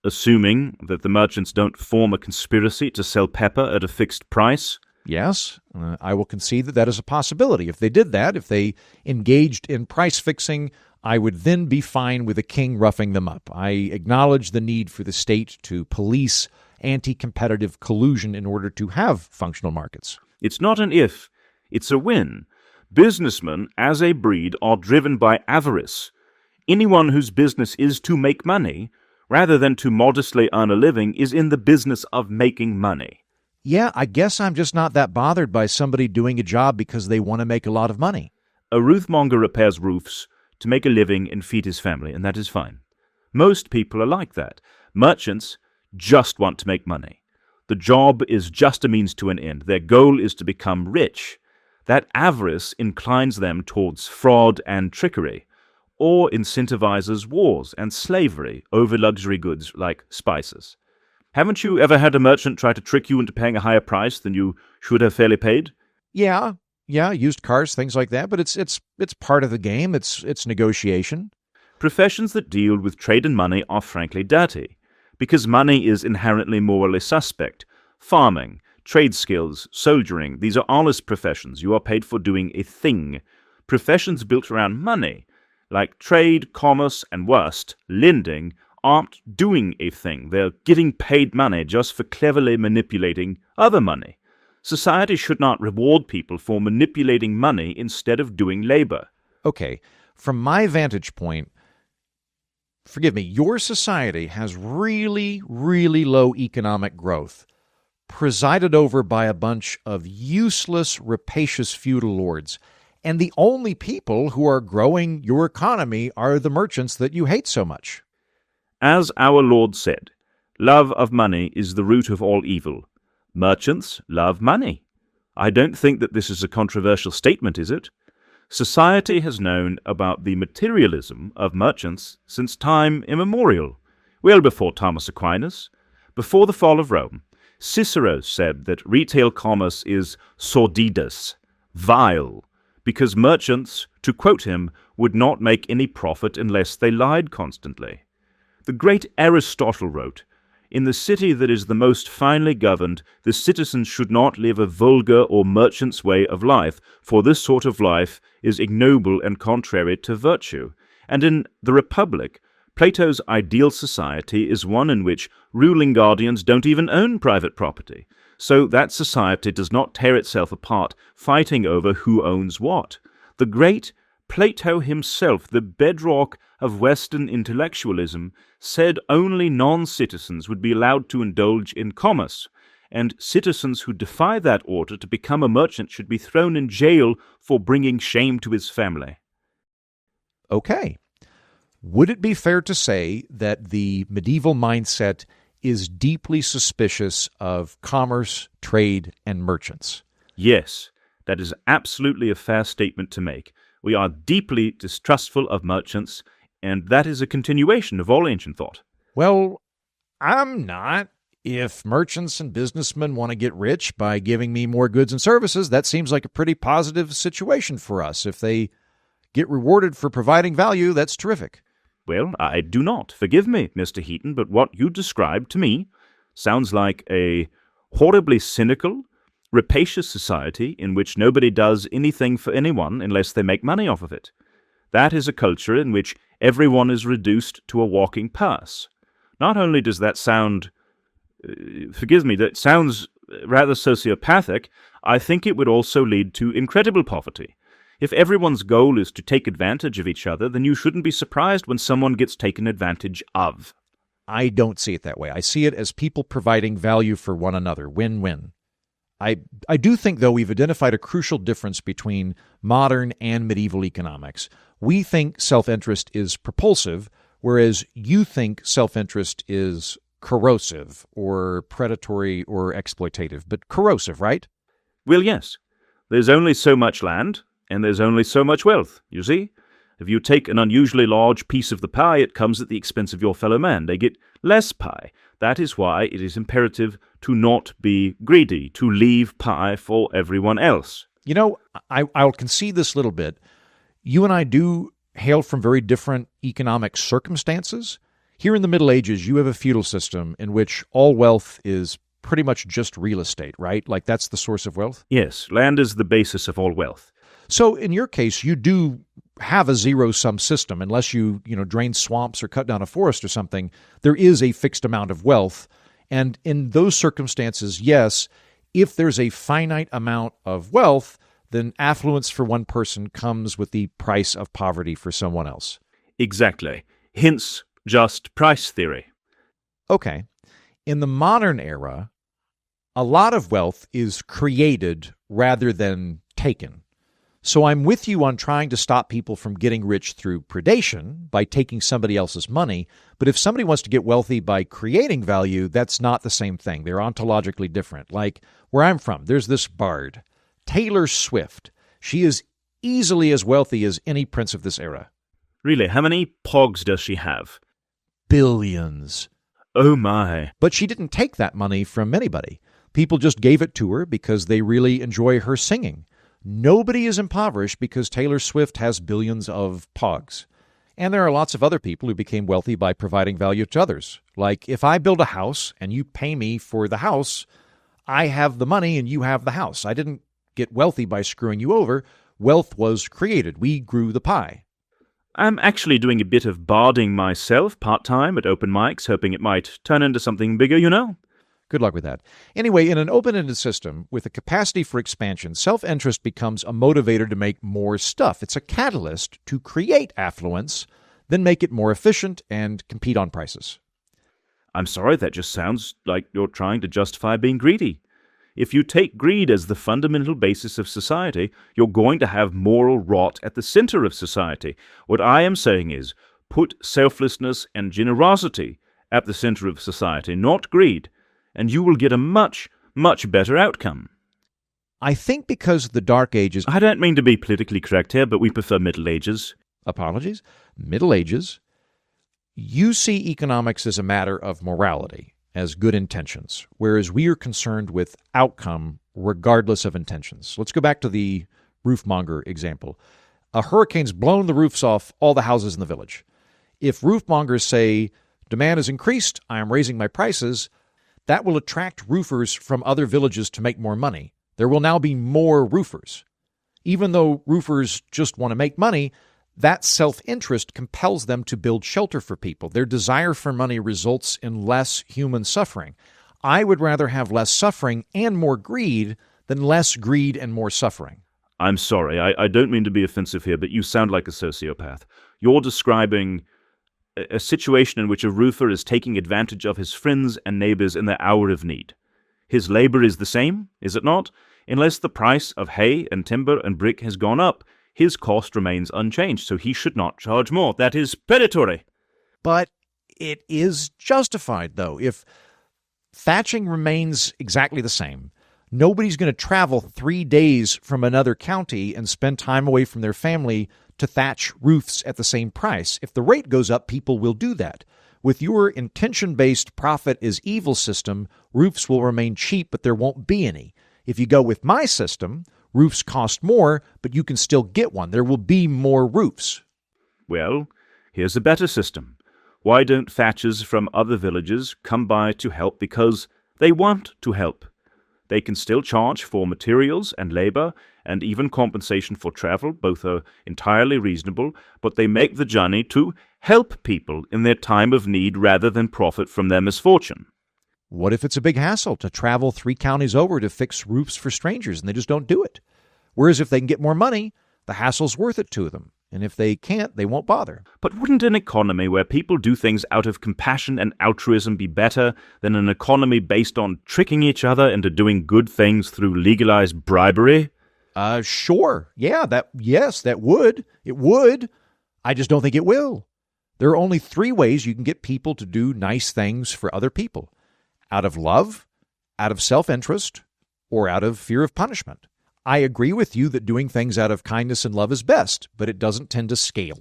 Assuming that the merchants don't form a conspiracy to sell pepper at a fixed price? Yes, I will concede that that is a possibility. If they did that, if they engaged in price fixing, I would then be fine with a king roughing them up. I acknowledge the need for the state to police anti-competitive collusion in order to have functional markets. It's not an if, it's a when. Businessmen, as a breed, are driven by avarice. Anyone whose business is to make money, rather than to modestly earn a living, is in the business of making money. Yeah, I guess I'm just not that bothered by somebody doing a job because they want to make a lot of money. A roofmonger repairs roofs to make a living and feed his family, and that is fine. Most people are like that. Merchants just want to make money. The job is just a means to an end. Their goal is to become rich. That avarice inclines them towards fraud and trickery, or incentivizes wars and slavery over luxury goods like spices. Haven't you ever had a merchant try to trick you into paying a higher price than you should have fairly paid? Yeah, used cars, things like that, but it's part of the game. It's negotiation. Professions that deal with trade and money are frankly dirty, because money is inherently morally suspect. Farming, trade skills, soldiering, these are honest professions. You are paid for doing a thing. Professions built around money, like trade, commerce, and worst, lending, aren't doing a thing. They're getting paid money just for cleverly manipulating other money. Society should not reward people for manipulating money instead of doing labor. Okay, from my vantage point, forgive me, your society has really, really low economic growth, presided over by a bunch of useless, rapacious feudal lords. And the only people who are growing your economy are the merchants that you hate so much. As our Lord said, love of money is the root of all evil. Merchants love money. I don't think that this is a controversial statement, is it? Society has known about the materialism of merchants since time immemorial, well before Thomas Aquinas. Before the fall of Rome, Cicero said that retail commerce is sordidus, vile, because merchants, to quote him, would not make any profit unless they lied constantly. The great Aristotle wrote, "In the city that is the most finely governed, the citizens should not live a vulgar or merchant's way of life, for this sort of life is ignoble and contrary to virtue." And in the Republic, Plato's ideal society is one in which ruling guardians don't even own private property, so that society does not tear itself apart fighting over who owns what. The great Plato himself, the bedrock of Western intellectualism, said only non-citizens would be allowed to indulge in commerce, and citizens who defy that order to become a merchant should be thrown in jail for bringing shame to his family. Okay. Would it be fair to say that the medieval mindset is deeply suspicious of commerce, trade, and merchants? Yes, that is absolutely a fair statement to make. We are deeply distrustful of merchants, and that is a continuation of all ancient thought. Well, I'm not. If merchants and businessmen want to get rich by giving me more goods and services, that seems like a pretty positive situation for us. If they get rewarded for providing value, that's terrific. Well, I do not. Forgive me, Mr. Heaton, but what you described to me sounds like a horribly cynical, rapacious society in which nobody does anything for anyone unless they make money off of it. That is a culture in which everyone is reduced to a walking purse. Not only does that sound... that sounds rather sociopathic, I think it would also lead to incredible poverty. If everyone's goal is to take advantage of each other, then you shouldn't be surprised when someone gets taken advantage of. I don't see it that way. I see it as people providing value for one another. Win-win. I do think, though, we've identified a crucial difference between modern and medieval economics. We think self-interest is propulsive, whereas you think self-interest is corrosive or predatory or exploitative, but corrosive, right? Well, yes. There's only so much land, and there's only so much wealth, you see? If you take an unusually large piece of the pie, it comes at the expense of your fellow man. They get less pie. That is why it is imperative to not be greedy, to leave pie for everyone else. You know, I'll concede this little bit. You and I do hail from very different economic circumstances. Here in the Middle Ages, you have a feudal system in which all wealth is pretty much just real estate, right? Like that's the source of wealth? Yes, land is the basis of all wealth. So in your case, you do have a zero-sum system. Unless you drain swamps or cut down a forest or something, there is a fixed amount of wealth. And in those circumstances, yes, if there's a finite amount of wealth, then affluence for one person comes with the price of poverty for someone else. Exactly. Hence, just price theory. Okay. In the modern era, a lot of wealth is created rather than taken. So I'm with you on trying to stop people from getting rich through predation by taking somebody else's money, but if somebody wants to get wealthy by creating value, that's not the same thing. They're ontologically different. Like where I'm from, there's this bard, Taylor Swift. She is easily as wealthy as any prince of this era. Really? How many pogs does she have? Billions. Oh my. But she didn't take that money from anybody. People just gave it to her because they really enjoy her singing. Nobody is impoverished because Taylor Swift has billions of pogs. And there are lots of other people who became wealthy by providing value to others. Like if I build a house and you pay me for the house, I have the money and you have the house. I didn't get wealthy by screwing you over. Wealth was created. We grew the pie. I'm actually doing a bit of barding myself, part-time at open mics, hoping it might turn into something bigger, you know? Good luck with that. Anyway, in an open-ended system with a capacity for expansion, self-interest becomes a motivator to make more stuff. It's a catalyst to create affluence, then make it more efficient and compete on prices. I'm sorry, that just sounds like you're trying to justify being greedy. If you take greed as the fundamental basis of society, you're going to have moral rot at the center of society. What I am saying is, put selflessness and generosity at the center of society, not greed, and you will get a much, much better outcome. I think because the Dark Ages... I don't mean to be politically correct here, but we prefer Middle Ages. Apologies. Middle Ages. You see economics as a matter of morality, as good intentions, whereas we are concerned with outcome regardless of intentions. Let's go back to the roofmonger example. A hurricane's blown the roofs off all the houses in the village. If roofmongers say, demand has increased, I am raising my prices, that will attract roofers from other villages to make more money. There will now be more roofers. Even though roofers just want to make money, that self-interest compels them to build shelter for people. Their desire for money results in less human suffering. I would rather have less suffering and more greed than less greed and more suffering. I'm sorry, I don't mean to be offensive here, but you sound like a sociopath. You're describing a situation in which a roofer is taking advantage of his friends and neighbors in their hour of need. His labor is the same, is it not? Unless the price of hay and timber and brick has gone up, his cost remains unchanged, so he should not charge more. That is predatory. But it is justified, though. If thatching remains exactly the same, Nobody's going to travel 3 days from another county and spend time away from their family to thatch roofs at the same price. If the rate goes up, people will do that. With your intention-based profit is evil system, roofs will remain cheap, but there won't be any. If you go with my system, roofs cost more, but you can still get one. There will be more roofs. Well, here's a better system. Why don't thatchers from other villages come by to help because they want to help? They can still charge for materials and labor and even compensation for travel. Both are entirely reasonable, but they make the journey to help people in their time of need rather than profit from their misfortune. What if it's a big hassle to travel 3 counties over to fix roofs for strangers and they just don't do it? Whereas if they can get more money, the hassle's worth it to them. And if they can't, they won't bother. But wouldn't an economy where people do things out of compassion and altruism be better than an economy based on tricking each other into doing good things through legalized bribery? Sure. Yeah, that would. It would. I just don't think it will. There are only 3 ways you can get people to do nice things for other people. Out of love, out of self-interest, or out of fear of punishment. I agree with you that doing things out of kindness and love is best, but it doesn't tend to scale.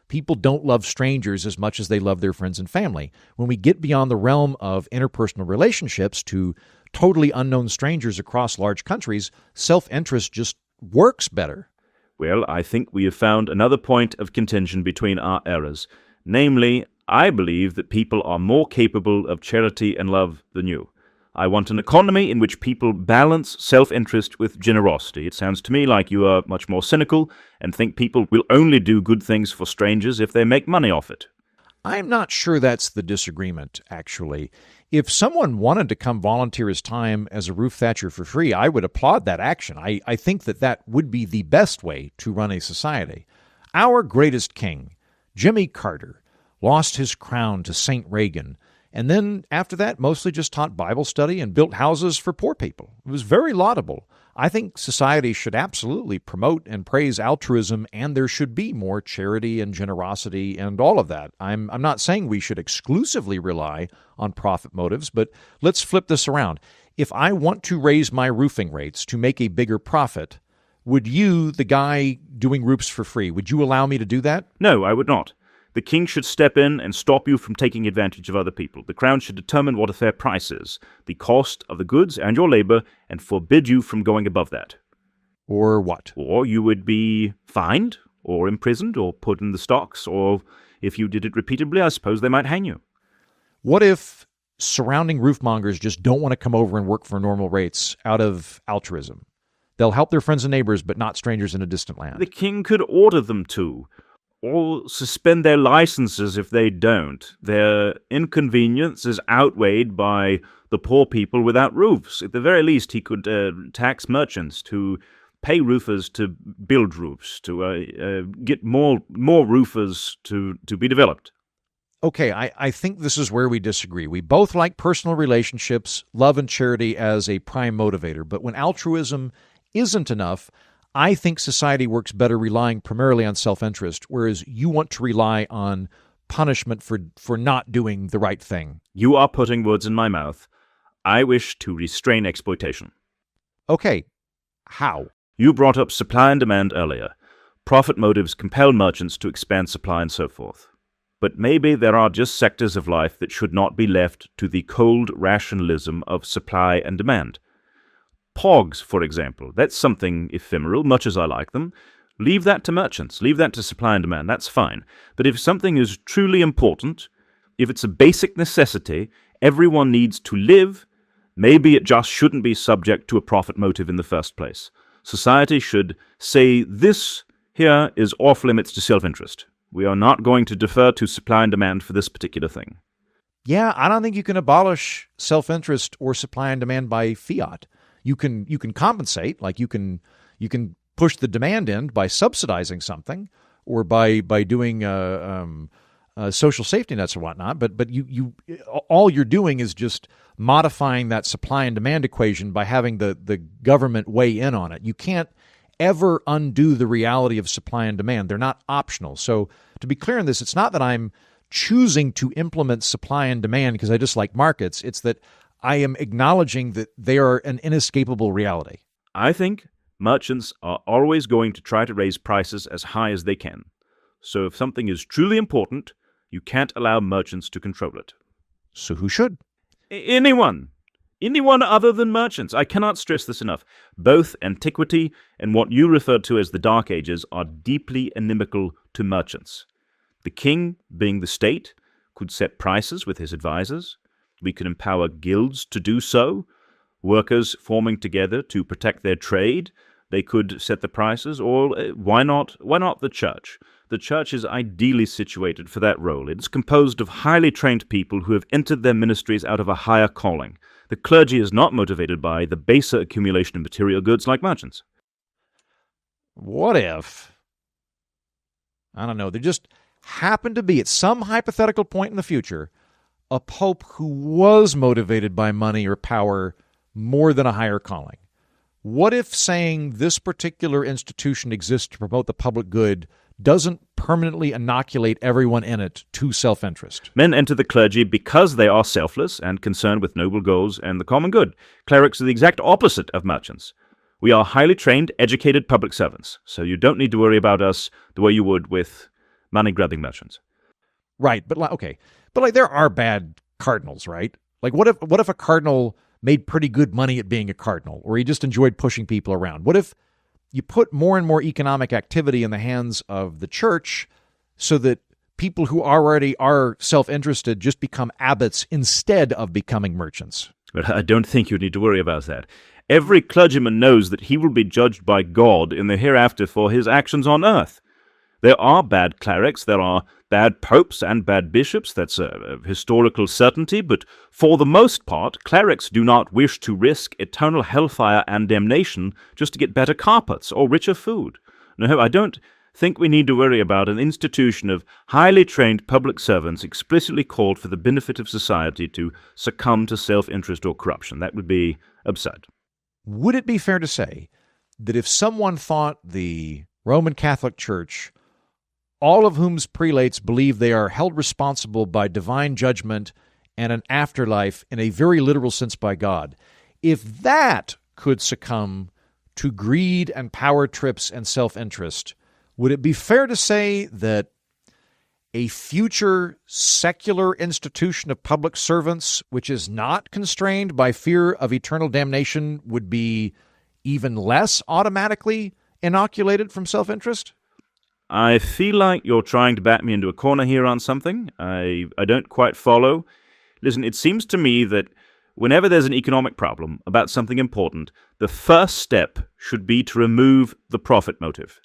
People don't love strangers as much as they love their friends and family. When we get beyond the realm of interpersonal relationships to totally unknown strangers across large countries, self-interest just works better. Well, I think we have found another point of contention between our eras. Namely, I believe that people are more capable of charity and love than you. I want an economy in which people balance self-interest with generosity. It sounds to me like you are much more cynical and think people will only do good things for strangers if they make money off it. I'm not sure that's the disagreement, actually. If someone wanted to come volunteer his time as a roof thatcher for free, I would applaud that action. I think that would be the best way to run a society. Our greatest king, Jimmy Carter, lost his crown to St. Reagan, and then after that mostly just taught Bible study and built houses for poor people. It was very laudable. I think society should absolutely promote and praise altruism, and there should be more charity and generosity and all of that. I'm not saying we should exclusively rely on profit motives, but let's flip this around. If I want to raise my roofing rates to make a bigger profit, would you, the guy doing roofs for free, would you allow me to do that? No, I would not. The king should step in and stop you from taking advantage of other people. The crown should determine what a fair price is, the cost of the goods and your labor, and forbid you from going above that. Or what? Or you would be fined, or imprisoned, or put in the stocks, or if you did it repeatedly, I suppose they might hang you. What if surrounding roofmongers just don't want to come over and work for normal rates out of altruism? They'll help their friends and neighbors, but not strangers in a distant land. The king could order them to, or suspend their licenses if they don't. Their inconvenience is outweighed by the poor people without roofs. At the very least, he could tax merchants to pay roofers to build roofs, to get more roofers to be developed. Okay, I think this is where we disagree. We both like personal relationships, love and charity as a prime motivator, but when altruism isn't enough, I think society works better relying primarily on self-interest, whereas you want to rely on punishment for not doing the right thing. You are putting words in my mouth. I wish to restrain exploitation. Okay, how? You brought up supply and demand earlier. Profit motives compel merchants to expand supply and so forth. But maybe there are just sectors of life that should not be left to the cold rationalism of supply and demand. Pogs, for example, that's something ephemeral, much as I like them. Leave that to merchants, leave that to supply and demand, that's fine. But if something is truly important, if it's a basic necessity, everyone needs to live, maybe it just shouldn't be subject to a profit motive in the first place. Society should say this here is off limits to self-interest. We are not going to defer to supply and demand for this particular thing. Yeah, I don't think you can abolish self-interest or supply and demand by fiat. You can compensate, like you can push the demand in by subsidizing something or by doing social safety nets or whatnot. But you all you're doing is just modifying that supply and demand equation by having the government weigh in on it. You can't ever undo the reality of supply and demand. They're not optional. So to be clear on this, it's not that I'm choosing to implement supply and demand because I dislike markets. It's that I am acknowledging that they are an inescapable reality. I think merchants are always going to try to raise prices as high as they can. So if something is truly important, you can't allow merchants to control it. So who should? Anyone. Anyone other than merchants. I cannot stress this enough. Both antiquity and what you refer to as the Dark Ages are deeply inimical to merchants. The king, being the state, could set prices with his advisors. We could empower guilds to do so. Workers forming together to protect their trade, they could set the prices. Or why not the church? The church is ideally situated for that role. It's composed of highly trained people who have entered their ministries out of a higher calling. The clergy is not motivated by the baser accumulation of material goods like merchants. What if, I don't know, there just happened to be, at some hypothetical point in the future, a pope who was motivated by money or power more than a higher calling? What if saying this particular institution exists to promote the public good doesn't permanently inoculate everyone in it to self-interest? Men enter the clergy because they are selfless and concerned with noble goals and the common good. Clerics are the exact opposite of merchants. We are highly trained, educated public servants, so you don't need to worry about us the way you would with money-grubbing merchants. Right, but there are bad cardinals, right? Like, what if a cardinal made pretty good money at being a cardinal, or he just enjoyed pushing people around? What if you put more and more economic activity in the hands of the church so that people who already are self-interested just become abbots instead of becoming merchants? But I don't think you need to worry about that. Every clergyman knows that he will be judged by God in the hereafter for his actions on earth. There are bad clerics, there are bad popes and bad bishops, that's a historical certainty, but for the most part, clerics do not wish to risk eternal hellfire and damnation just to get better carpets or richer food. No, I don't think we need to worry about an institution of highly trained public servants explicitly called for the benefit of society to succumb to self-interest or corruption. That would be absurd. Would it be fair to say that if someone thought the Roman Catholic Church, all of whom's prelates believe they are held responsible by divine judgment and an afterlife in a very literal sense by God, if that could succumb to greed and power trips and self-interest, would it be fair to say that a future secular institution of public servants, which is not constrained by fear of eternal damnation, would be even less automatically inoculated from self-interest? I feel like you're trying to back me into a corner here on something. I don't quite follow. Listen, it seems to me that whenever there's an economic problem about something important, the first step should be to remove the profit motive.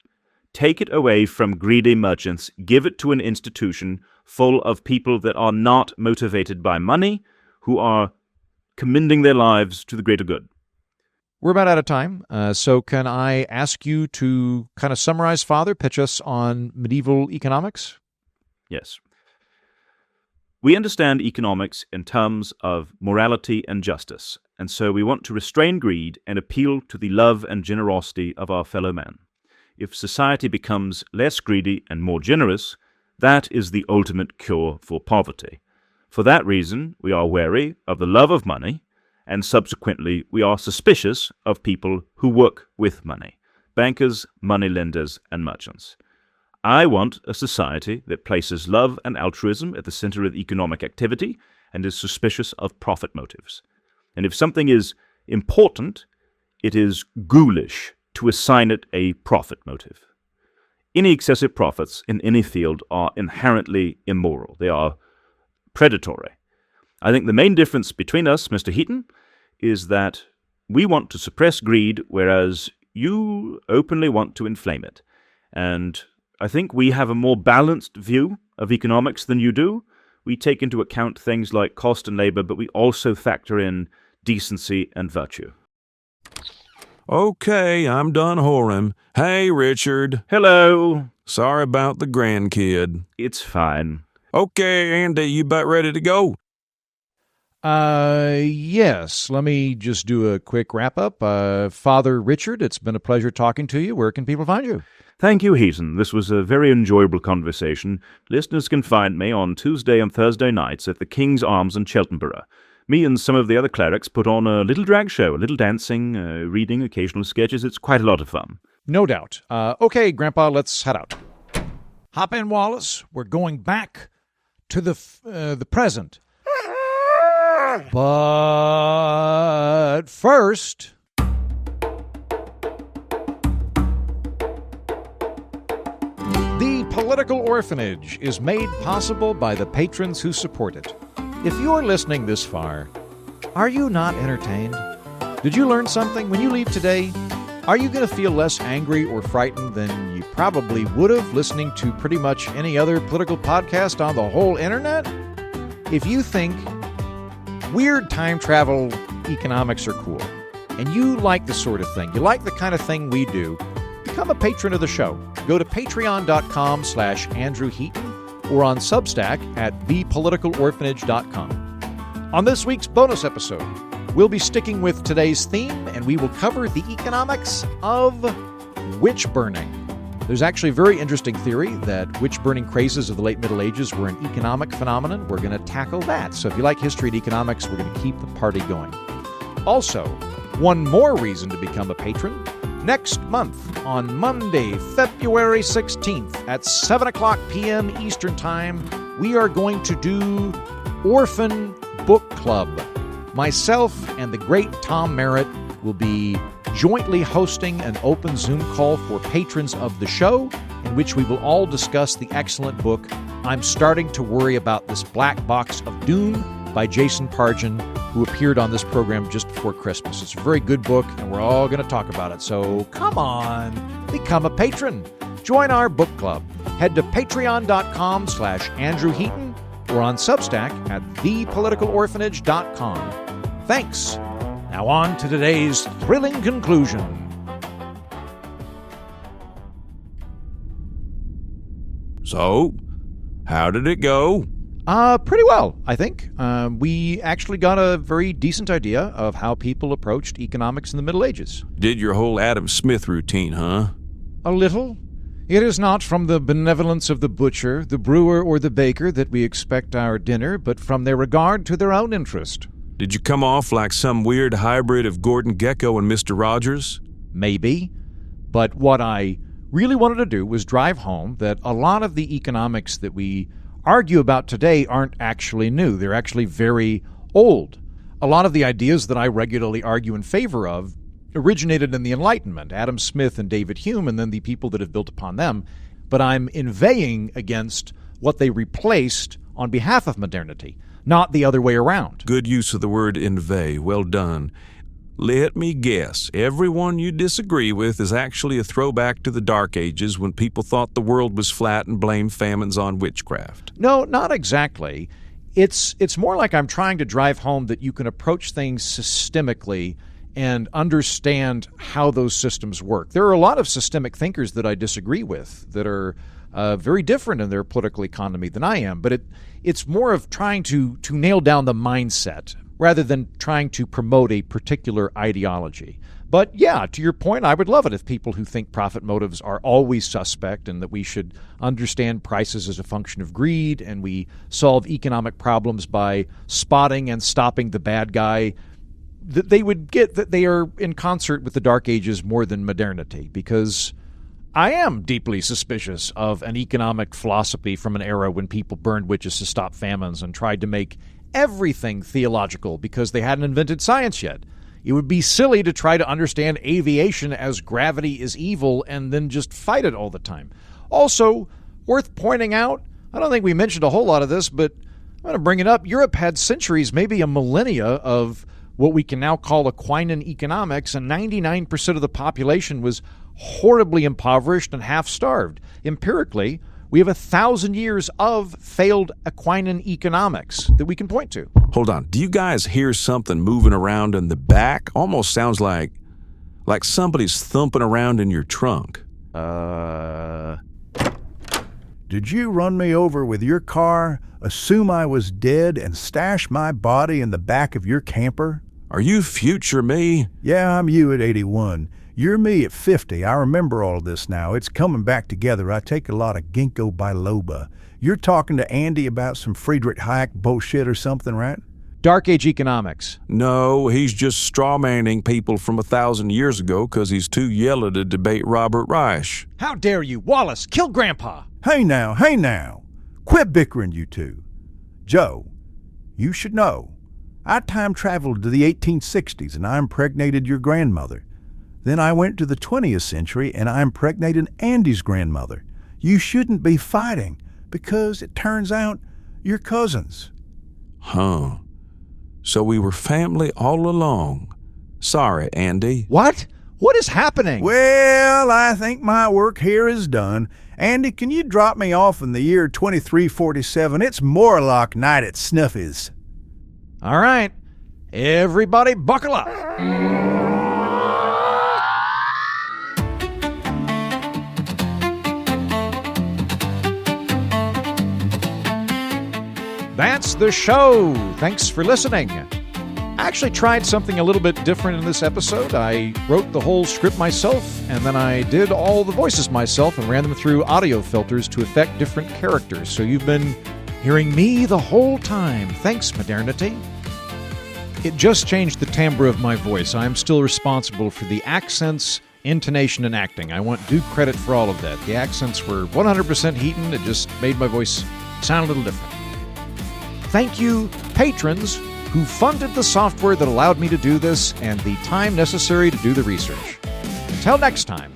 Take it away from greedy merchants, give it to an institution full of people that are not motivated by money, who are commending their lives to the greater good. We're about out of time, so can I ask you to kind of summarize, Father, pitch us on medieval economics? Yes. We understand economics in terms of morality and justice, and so we want to restrain greed and appeal to the love and generosity of our fellow man. If society becomes less greedy and more generous, that is the ultimate cure for poverty. For that reason, we are wary of the love of money, and subsequently we are suspicious of people who work with money, bankers, moneylenders, and merchants. I want a society that places love and altruism at the center of economic activity and is suspicious of profit motives. And if something is important, it is ghoulish to assign it a profit motive. Any excessive profits in any field are inherently immoral. They are predatory. I think the main difference between us, Mr. Heaton, is that we want to suppress greed, whereas you openly want to inflame it. And I think we have a more balanced view of economics than you do. We take into account things like cost and labor, but we also factor in decency and virtue. Okay, I'm done whoring. Hey, Richard. Hello. Sorry about the grandkid. It's fine. Okay, Andy, you about ready to go? Yes. Let me just do a quick wrap-up. Father Richard, it's been a pleasure talking to you. Where can people find you? Thank you, Heaton. This was a very enjoyable conversation. Listeners can find me on Tuesday and Thursday nights at the King's Arms in Cheltenborough. Me and some of the other clerics put on a little drag show, a little dancing, reading, occasional sketches. It's quite a lot of fun. No doubt. Okay, Grandpa, let's head out. Hop in, Wallace. We're going back to the present. But first... The Political Orphanage is made possible by the patrons who support it. If you're listening this far, are you not entertained? Did you learn something? When you leave today, are you going to feel less angry or frightened than you probably would have listening to pretty much any other political podcast on the whole internet? If you think weird time travel economics are cool, and you like the sort of thing, you like the kind of thing we do, become a patron of the show. Go to patreon.com/Andrew Heaton or on Substack at thepoliticalorphanage.com. On this week's bonus episode, we'll be sticking with today's theme, and we will cover the economics of witch burning. There's actually a very interesting theory that witch-burning crazes of the late Middle Ages were an economic phenomenon. We're going to tackle that. So if you like history and economics, we're going to keep the party going. Also, one more reason to become a patron. Next month, on Monday, February 16th at 7 o'clock p.m. Eastern Time, we are going to do Orphan Book Club. Myself and the great Tom Merritt will be jointly hosting an open Zoom call for patrons of the show, in which we will all discuss the excellent book, I'm Starting to Worry About This Black Box of Doom by Jason Pargin, who appeared on this program just before Christmas. It's a very good book, and we're all going to talk about it. So come on, become a patron. Join our book club. Head to patreon.com/Andrew Heaton or on Substack at thepoliticalorphanage.com. Thanks. Now on to today's thrilling conclusion. So, how did it go? Pretty well, I think. We actually got a very decent idea of how people approached economics in the Middle Ages. Did your whole Adam Smith routine, huh? A little. It is not from the benevolence of the butcher, the brewer, or the baker that we expect our dinner, but from their regard to their own interest. Did you come off like some weird hybrid of Gordon Gekko and Mr. Rogers? Maybe. But what I really wanted to do was drive home that a lot of the economics that we argue about today aren't actually new. They're actually very old. A lot of the ideas that I regularly argue in favor of originated in the Enlightenment, Adam Smith and David Hume, and then the people that have built upon them. But I'm inveighing against what they replaced on behalf of modernity, not the other way around. Good use of the word inveigh. Well done. Let me guess, everyone you disagree with is actually a throwback to the Dark Ages when people thought the world was flat and blamed famines on witchcraft. No, not exactly. It's more like I'm trying to drive home that you can approach things systemically and understand how those systems work. There are a lot of systemic thinkers that I disagree with that are very different in their political economy than I am, but it's more of trying to nail down the mindset rather than trying to promote a particular ideology. But yeah, to your point, I would love it if people who think profit motives are always suspect and that we should understand prices as a function of greed and we solve economic problems by spotting and stopping the bad guy, that they would get that they are in concert with the Dark Ages more than modernity, because I am deeply suspicious of an economic philosophy from an era when people burned witches to stop famines and tried to make everything theological because they hadn't invented science yet. It would be silly to try to understand aviation as gravity is evil and then just fight it all the time. Also, worth pointing out, I don't think we mentioned a whole lot of this, but I'm going to bring it up. Europe had centuries, maybe a millennia, of what we can now call Aquinan economics, and 99% of the population was horribly impoverished and half-starved. Empirically, we have 1,000 years of failed Aquinan economics that we can point to. Hold on. Do you guys hear something moving around in the back? Almost sounds like somebody's thumping around in your trunk. Did you run me over with your car, assume I was dead, and stash my body in the back of your camper? Are you future me? Yeah, I'm you at 81. You're me at 50. I remember all this now. It's coming back together. I take a lot of ginkgo biloba. You're talking to Andy about some Friedrich Hayek bullshit or something, right? Dark Age economics. No, he's just strawmanning people from 1,000 years ago because he's too yellow to debate Robert Reich. How dare you, Wallace, kill Grandpa! Hey now. Quit bickering, you two. Joe, you should know. I time traveled to the 1860s and I impregnated your grandmother. Then I went to the 20th century and I impregnated Andy's grandmother. You shouldn't be fighting because it turns out you're cousins. Huh. So we were family all along. Sorry, Andy. What? What is happening? Well, I think my work here is done. Andy, can you drop me off in the year 2347? It's Morlock night at Snuffy's. All right. Everybody buckle up. That's the show. Thanks for listening. I actually tried something a little bit different in this episode. I wrote the whole script myself, and then I did all the voices myself and ran them through audio filters to affect different characters. So you've been hearing me the whole time. Thanks, modernity. It just changed the timbre of my voice. I'm still responsible for the accents, intonation, and acting. I want due credit for all of that. The accents were 100% Heaton. It just made my voice sound a little different. Thank you, patrons, who funded the software that allowed me to do this and the time necessary to do the research. Until next time,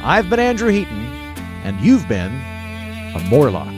I've been Andrew Heaton, and you've been a Morlock.